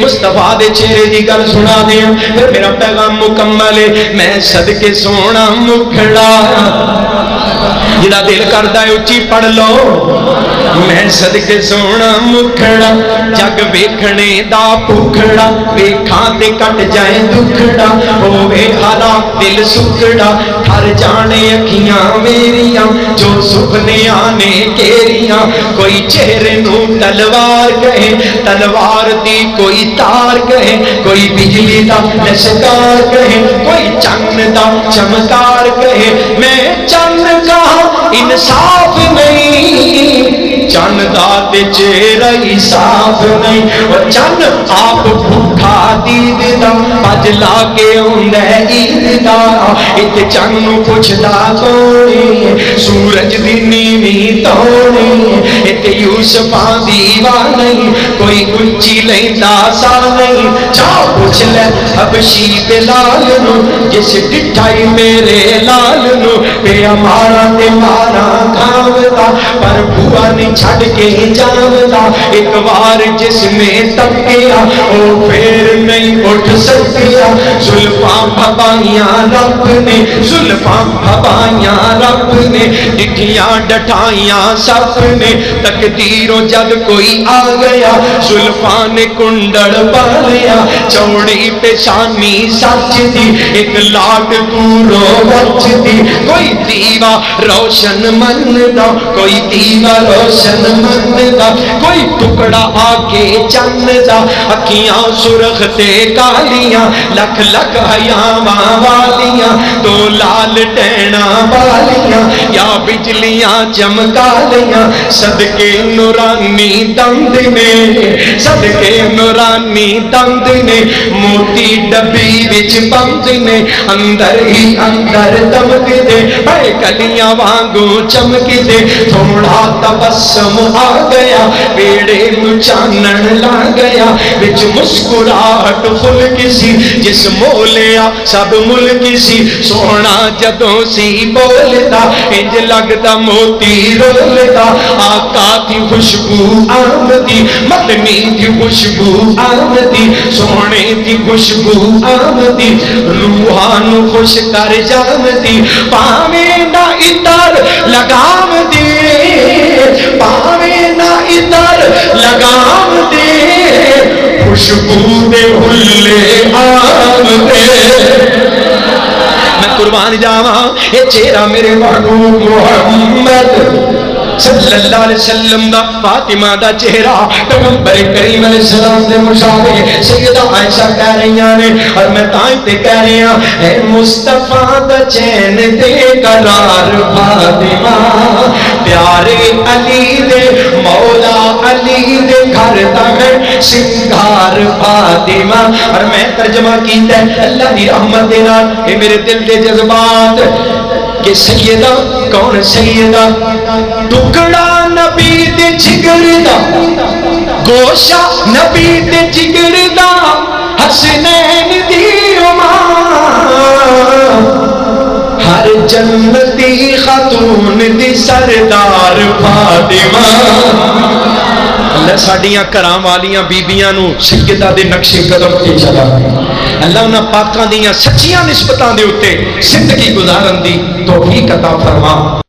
مصطفیٰ دے چہرے دی گل سنا دیا پھر میرا پیغام مکمل ہے. میں صدقے سونا مکھڑا جدا دل کردا ہے اچھی پڑھ لو. میں صدقے سونا مکھڑا جگ ویکھنے دا بھوکھڑا ویکھاں تے کٹ جائے دکھڑا ہوے ہارا دل سکڑا ٹھر جانے اکھیاں میریاں جو سپنے آنے کیریاں. کوئی چہرے نو تلوار کہے تلوار دی کوئی تار کہے کوئی بجلی دا لشکار کہے کوئی چند دا چمکار کہے. میں چند کہاں انصاف نہیں چند دا تے چہرہ ہی صاف نہیں. اور چند آپ بھوکھا دید دا پج لا کے ہوندا عید دا. ات چند نو پوچھدا کوئی سورج دی نیویں توڑی ات یوسفاں دی واہ نہیں کوئی اونچی لیندا سا نہیں. جا پوچھ لے حبشی بلال نو جس ڈٹھائی میرے لال نو پہ ہمارا تے مارا کھاودا پر بھوا نہیں چھڑ کے جاودا. ایک بار جس میں تب گیا او پھر نہیں اٹھ سکیا. زلفاں بھبائیاں رب نے زلفاں بھبائیاں رب نے ڈٹھیاں ڈٹھائیاں سب نے تقدیروں جب کوئی آ گیا زلفاں نے کنڈڑ پا لیا. چوڑی پیشانی سچ دی ایک لاٹ دوروں بچ دی. کوئی دیوا روشن مندا کوئی دیوا روشن مندا کوئی ٹکڑا آ کے چند دا اکھیاں سرخ تے کالیاں لکھ لکھ حیاواں والیاں تو لال ٹینا والیاں یا بجلیاں چمکا لیاں. صدقے نورانی دند نے صدقے نورانی دند نے موتی ڈبی وچ بند نے اندر ہی اندر دمک دے بے کلیاں وانگو چمک دے. تھوڑا تبسم آ گیا بیڑے نو چانن لا گیا وچ مسکراہٹ پھل کسی جس مولیا سب ملک سی. سونا جدوں سی بولدا انج لگدا موتی رولدا. آقا دی خوشبو آمدی مدنی دی خوشبو آمدی سونے دی خوشبو آمدی روحاں نو خوش کر جاندی. پاویں نہ ادھر لگام دے پاویں نہ ادھر لگام دے خوشبو دے ہلے آمدے. میں قربان جاواں اے چہرہ میرے محبوب محمد صلی اللہ علیہ وسلم دا فاطمہ دا چہرہ پیغمبر کریم علیہ السلام دے مشابہ. سیدہ عائشہ کہہ رہی نے اور میں تائیں تے کہہ رہی ہوں اے مصطفیٰ دا چین دے قرار فاطمہ پیارے علی دے مولا علی دے گھر دا ہے سنگار فاطمہ. اور میں ترجمہ کیتا ہے اللہ دی رحمت دے نال اے میرے دل دے جذبات کہ سیدہ کون سیدہ ٹکڑا نبی دے جگر دا گوشہ نبی دے جگر دا حسنین دی ماں ہر جنتی خاتون دی سردار فاطمہ. اللہ ساڑیاں کرام والیاں بیبیاں نو سیدہ دے نقش قدم تے چلا اللہ انہاں پاکاں دیاں سچیاں نسبتاں دے اتے زندگی گزارن دی توفیق عطا فرما.